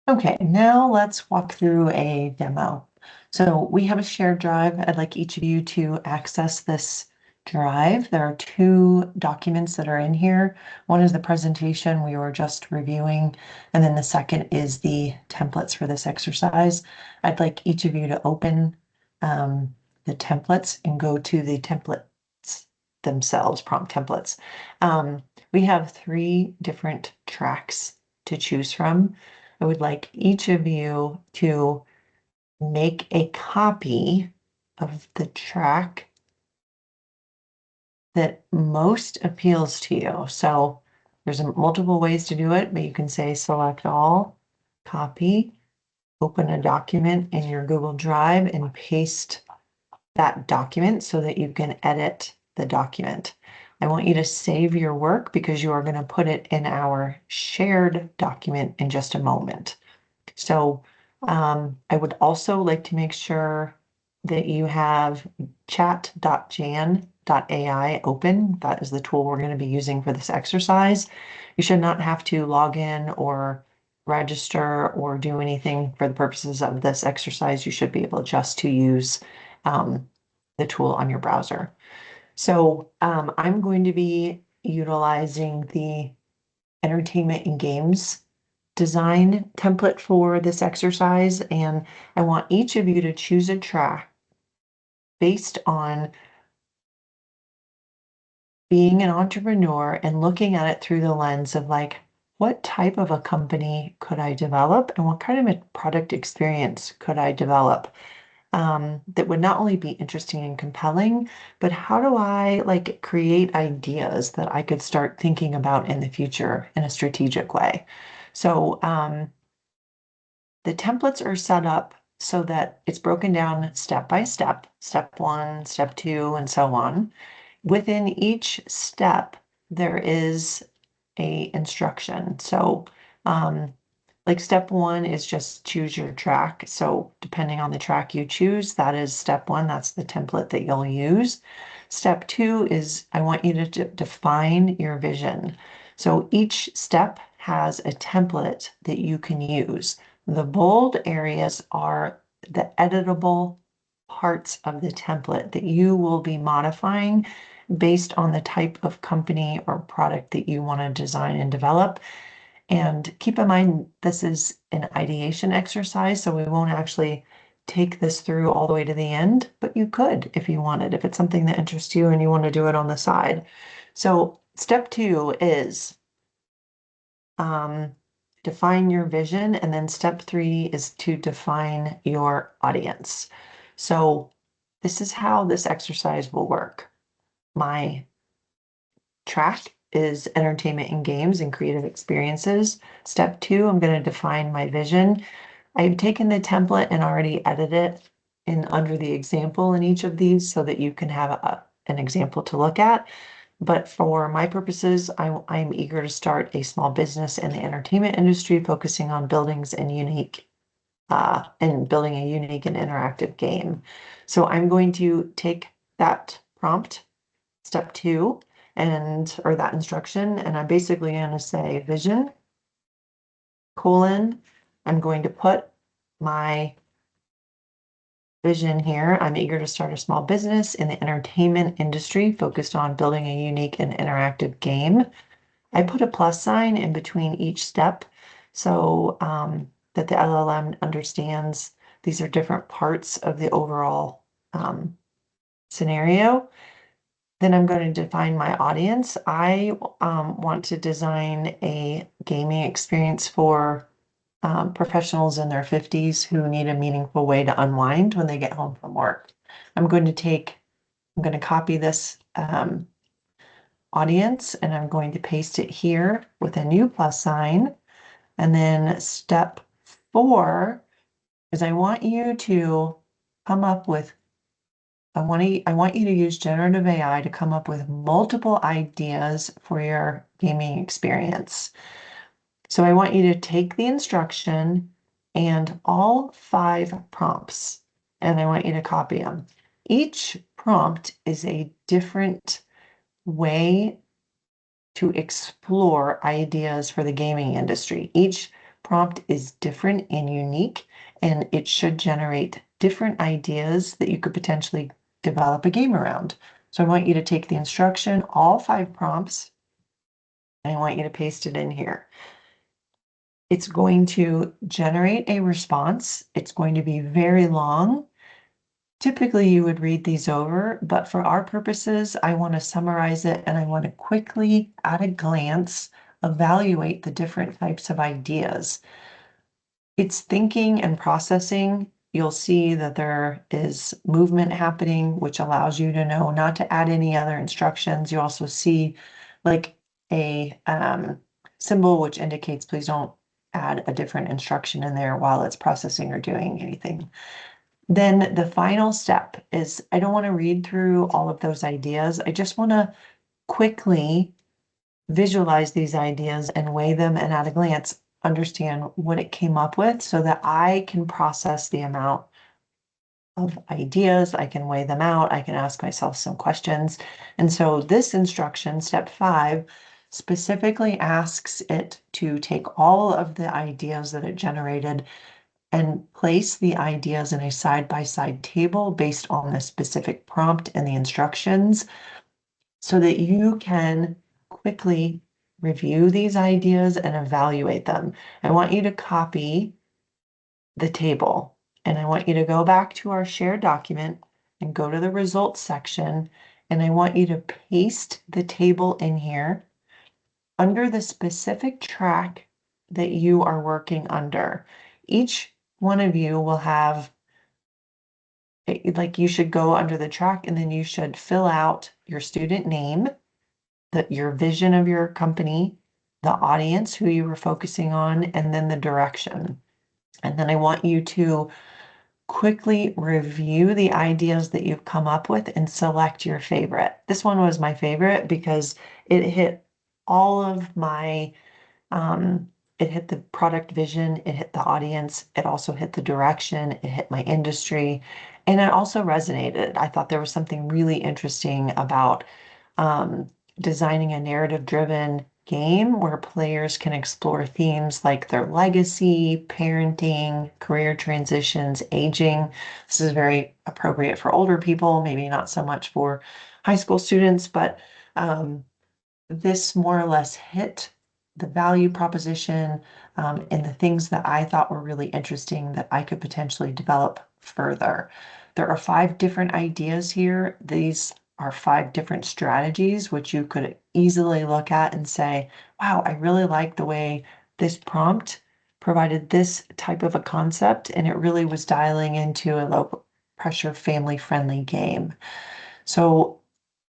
Okay, now let's walk through a demo. So we have a shared drive. I'd like each of you to access this drive. There are two documents that are in here. One is the presentation we were just reviewing, and then the second is the templates for this exercise. I'd like each of you to open the templates and go to the templates themselves, prompt templates. We have three different tracks to choose from. I would like each of you to make a copy of the track that most appeals to you. So there's multiple ways to do it, but you can say select all, copy, open a document in your Google Drive and paste that document so that you can edit the document. I want you to save your work because you are going to put it in our shared document in just a moment. So I would also like to make sure that you have chat.jan.ai open. That is the tool we're going to be using for this exercise. You should not have to log in or register or do anything for the purposes of this exercise. You should be able just to use the tool on your browser. So I'm going to be utilizing the entertainment and games design template for this exercise, and I want each of you to choose a track based on being an entrepreneur and looking at it through the lens of like, what type of a company could I develop and what kind of a product experience could I develop that would not only be interesting and compelling, but how do I like create ideas that I could start thinking about in the future in a strategic way? So the templates are set up so that it's broken down step by step, step one, step two, and so on. Within each step, there is a instruction. So like step one is just choose your track. So depending on the track you choose, that is step one. That's the template that you'll use. Step two is I want you to define your vision. So each step has a template that you can use. The bold areas are the editable parts of the template that you will be modifying based on the type of company or product that you want to design and develop. And keep in mind, this is an ideation exercise, so we won't actually take this through all the way to the end, but you could if you wanted, if it's something that interests you and you want to do it on the side. So step two is define your vision, and then step three is to define your audience. So this is how this exercise will work. My track is entertainment and games and creative experiences. Step two, I'm going to define my vision. I've taken the template and already edited it in under the example in each of these so that you can have an example to look at. But for my purposes, I'm eager to start a small business in the entertainment industry, focusing on buildings and building a unique and interactive game. So I'm going to take that prompt, step two, or that instruction, and I'm basically going to say vision, colon, I'm going to put my vision here. I'm eager to start a small business in the entertainment industry focused on building a unique and interactive game. I put a plus sign in between each step so that the LLM understands these are different parts of the overall scenario. Then I'm going to define my audience. I want to design a gaming experience for professionals in their 50s who need a meaningful way to unwind when they get home from work. I'm going to copy this audience and I'm going to paste it here with a new plus sign. And then step four is I want you to come up with I want you to use generative AI to come up with multiple ideas for your gaming experience. So I want you to take the instruction and all 5 prompts, and I want you to copy them. Each prompt is a different way to explore ideas for the gaming industry. Each prompt is different and unique, and it should generate different ideas that you could potentially develop a game around. So I want you to take the instruction, all 5 prompts, and I want you to paste it in here. It's going to generate a response. It's going to be very long. Typically, you would read these over, but for our purposes, I want to summarize it and I want to quickly, at a glance, evaluate the different types of ideas. It's thinking and processing. You'll see that there is movement happening, which allows you to know not to add any other instructions. You also see like a symbol which indicates please don't add a different instruction in there while it's processing or doing anything. Then the final step is I don't want to read through all of those ideas. I just want to quickly visualize these ideas and weigh them and at a glance understand what it came up with so that I can process the amount of ideas, I can weigh them out, I can ask myself some questions. And so this instruction, step 5, specifically asks it to take all of the ideas that it generated and place the ideas in a side-by-side table based on the specific prompt and the instructions so that you can quickly review these ideas and evaluate them. I want you to copy the table and I want you to go back to our shared document and go to the results section and I want you to paste the table in here under the specific track that you are working under. Each one of you will have, like you should go under the track and then you should fill out your student name, your vision of your company, the audience, who you were focusing on, and then the direction. And then I want you to quickly review the ideas that you've come up with and select your favorite. This one was my favorite because it hit all of my it hit the product vision, it hit the audience, it also hit the direction, it hit my industry, and it also resonated. I thought there was something really interesting about um, designing a narrative-driven game where players can explore themes like their legacy, parenting, career transitions, aging. This is very appropriate for older people, maybe not so much for high school students, but this more or less hit the value proposition and the things that I thought were really interesting that I could potentially develop further. There are 5 different ideas here. These are 5 different strategies which you could easily look at and say, wow, I really like the way this prompt provided this type of a concept and it really was dialing into a low pressure family friendly game. So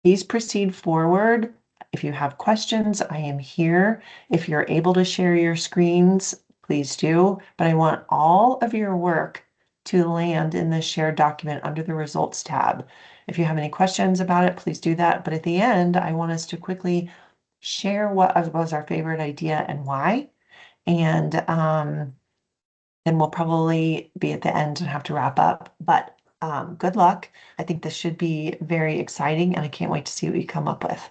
please proceed forward. If you have questions, I am here. If you're able to share your screens, please do. But I want all of your work to land in the shared document under the results tab. If you have any questions about it, please do that. But at the end, I want us to quickly share what was our favorite idea and why. And then we'll probably be at the end and have to wrap up. But good luck. I think this should be very exciting and I can't wait to see what you come up with.